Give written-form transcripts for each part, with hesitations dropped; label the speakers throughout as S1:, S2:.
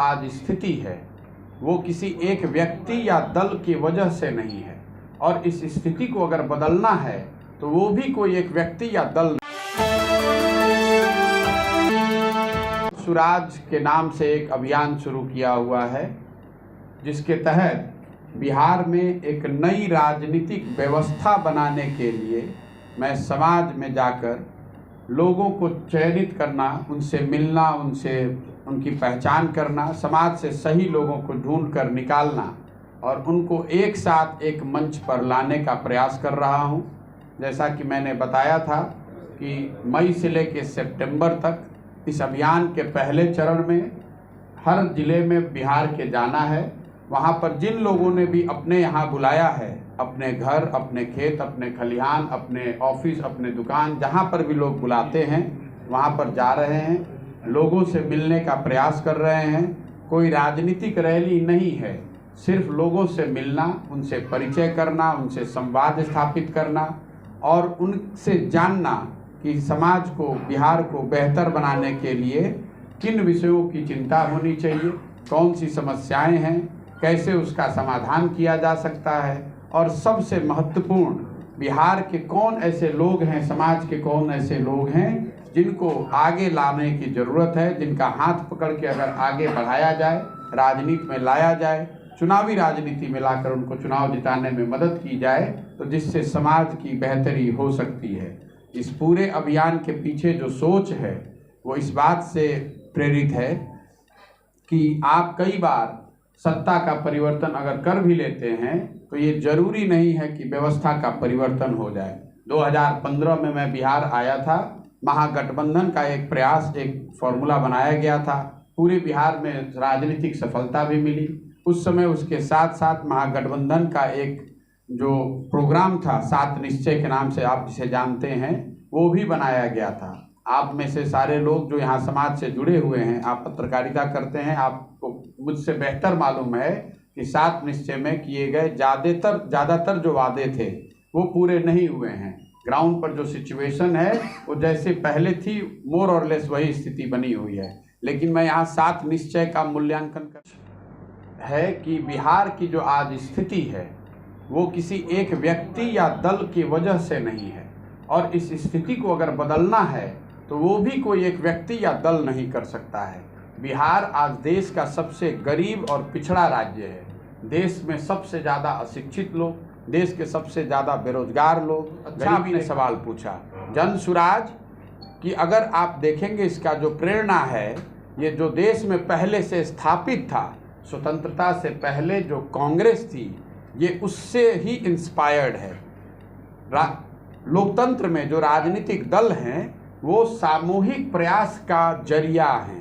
S1: आज स्थिति है वो किसी एक व्यक्ति या दल की वजह से नहीं है, और इस स्थिति को अगर बदलना है तो वो भी कोई एक व्यक्ति या दल। स्वराज के नाम से एक अभियान शुरू किया हुआ है, जिसके तहत बिहार में एक नई राजनीतिक व्यवस्था बनाने के लिए मैं समाज में जाकर लोगों को चयनित करना, उनसे मिलना, उनकी पहचान करना, समाज से सही लोगों को ढूंढ कर निकालना और उनको एक साथ एक मंच पर लाने का प्रयास कर रहा हूं। जैसा कि मैंने बताया था कि मई से लेकर सितंबर तक इस अभियान के पहले चरण में हर जिले में बिहार के जाना है। वहाँ पर जिन लोगों ने भी अपने यहाँ बुलाया है, अपने घर, अपने खेत, अपने खलिहान, अपने ऑफिस, अपने दुकान, जहाँ पर भी लोग बुलाते हैं वहाँ पर जा रहे हैं, लोगों से मिलने का प्रयास कर रहे हैं। कोई राजनीतिक रैली नहीं है, सिर्फ लोगों से मिलना, उनसे परिचय करना, उनसे संवाद स्थापित करना और उनसे जानना कि समाज को, बिहार को बेहतर बनाने के लिए किन विषयों की चिंता होनी चाहिए, कौन सी समस्याएं हैं, कैसे उसका समाधान किया जा सकता है, और सबसे महत्वपूर्ण बिहार के कौन ऐसे लोग हैं, समाज के कौन ऐसे लोग हैं जिनको आगे लाने की ज़रूरत है, जिनका हाथ पकड़ के अगर आगे बढ़ाया जाए, राजनीति में लाया जाए, चुनावी राजनीति में लाकर उनको चुनाव जिताने में मदद की जाए, तो जिससे समाज की बेहतरी हो सकती है। इस पूरे अभियान के पीछे जो सोच है वो इस बात से प्रेरित है कि आप कई बार सत्ता का परिवर्तन अगर कर भी लेते हैं तो ये जरूरी नहीं है कि व्यवस्था का परिवर्तन हो जाए। 2015 में मैं बिहार आया था, महागठबंधन का एक प्रयास, एक फॉर्मूला बनाया गया था, पूरे बिहार में राजनीतिक सफलता भी मिली। उस समय उसके साथ साथ महागठबंधन का एक जो प्रोग्राम था 7 निश्चय के नाम से, आप जिसे जानते हैं, वो भी बनाया गया था। आप में से सारे लोग जो यहाँ समाज से जुड़े हुए हैं, आप पत्रकारिता करते हैं, आपको मुझसे बेहतर मालूम है कि 7 निश्चय में किए गए ज़्यादातर जो वादे थे वो पूरे नहीं हुए हैं। ग्राउंड पर जो सिचुएशन है वो जैसे पहले थी, मोर और लेस वही स्थिति बनी हुई है। लेकिन मैं यहाँ 7 निश्चय का मूल्यांकन कर है कि बिहार की जो आज स्थिति है वो किसी एक व्यक्ति या दल की वजह से नहीं है, और इस स्थिति को अगर बदलना है तो वो भी कोई एक व्यक्ति या दल नहीं कर सकता है। बिहार आज देश का सबसे गरीब और पिछड़ा राज्य है। देश में सबसे ज़्यादा अशिक्षित लोग, देश के सबसे ज़्यादा बेरोजगार लोग। अच्छा, आपने सवाल पूछा जन स्वराज कि अगर आप देखेंगे इसका जो प्रेरणा है, ये जो देश में पहले से स्थापित था, स्वतंत्रता से पहले जो कांग्रेस थी, ये उससे ही इंस्पायर्ड है। लोकतंत्र में जो राजनीतिक दल हैं वो सामूहिक प्रयास का जरिया हैं।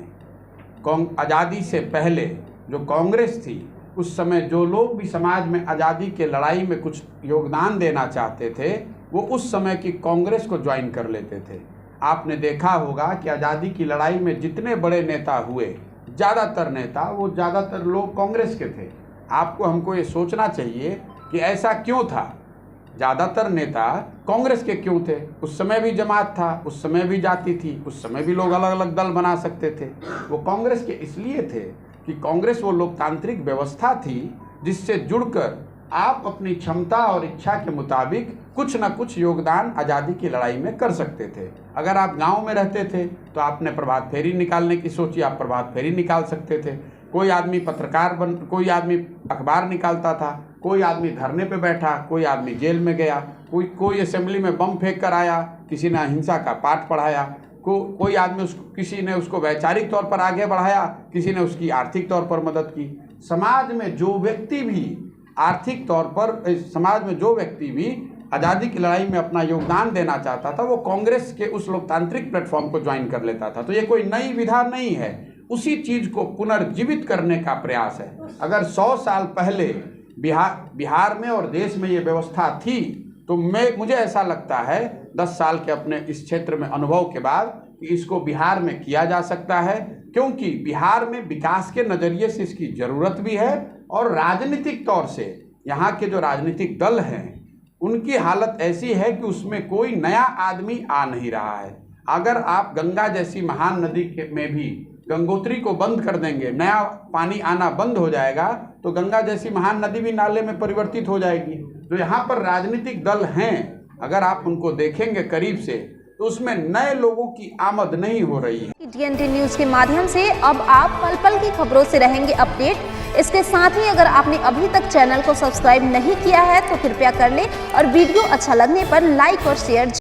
S1: आज़ादी से पहले जो कांग्रेस थी, उस समय जो लोग भी समाज में आज़ादी के लड़ाई में कुछ योगदान देना चाहते थे वो उस समय की कांग्रेस को ज्वाइन कर लेते थे। आपने देखा होगा कि आज़ादी की लड़ाई में जितने बड़े नेता हुए, ज़्यादातर लोग कांग्रेस के थे। आपको हमको ये सोचना चाहिए कि ऐसा क्यों था, ज़्यादातर नेता कांग्रेस के क्यों थे? उस समय भी जमात था, उस समय भी जाति थी, उस समय भी लोग अलग अलग दल बना सकते थे। वो कांग्रेस के इसलिए थे कि कांग्रेस वो लोकतांत्रिक व्यवस्था थी जिससे जुड़कर आप अपनी क्षमता और इच्छा के मुताबिक कुछ न कुछ योगदान आज़ादी की लड़ाई में कर सकते थे। अगर आप गांव में रहते थे तो आपने प्रभात फेरी निकालने की सोची, आप प्रभात फेरी निकाल सकते थे। कोई आदमी पत्रकार कोई आदमी अखबार निकालता था, कोई आदमी धरने पे बैठा, कोई आदमी जेल में गया, कोई असेंबली में बम फेंक कर आया, किसी ने अहिंसा का पाठ पढ़ाया, कोई आदमी किसी ने उसको वैचारिक तौर पर आगे बढ़ाया, किसी ने उसकी आर्थिक तौर पर मदद की। समाज में जो व्यक्ति भी आर्थिक तौर पर, समाज में जो व्यक्ति भी आज़ादी की लड़ाई में अपना योगदान देना चाहता था वो कांग्रेस के उस लोकतांत्रिक प्लेटफॉर्म को ज्वाइन कर लेता था। तो ये कोई नई विधा नहीं है, उसी चीज़ को पुनर्जीवित करने का प्रयास है। अगर 100 साल पहले बिहार में और देश में ये व्यवस्था थी तो मुझे ऐसा लगता है 10 साल के अपने इस क्षेत्र में अनुभव के बाद कि इसको बिहार में किया जा सकता है, क्योंकि बिहार में विकास के नज़रिए से इसकी ज़रूरत भी है और राजनीतिक तौर से यहाँ के जो राजनीतिक दल हैं उनकी हालत ऐसी है कि उसमें कोई नया आदमी आ नहीं रहा है। अगर आप गंगा जैसी महान नदी में भी गंगोत्री को बंद कर देंगे, नया पानी आना बंद हो जाएगा, तो गंगा जैसी महान नदी भी नाले में परिवर्तित हो जाएगी। जो यहाँ पर राजनीतिक दल हैं, अगर आप उनको देखेंगे करीब से, तो उसमें नए लोगों की आमद नहीं हो रही है।
S2: TNT न्यूज के माध्यम से अब आप पल पल की खबरों से रहेंगे अपडेट। इसके साथ ही अगर आपने अभी तक चैनल को सब्सक्राइब नहीं किया है तो कृपया कर लें और वीडियो अच्छा लगने पर लाइक और शेयर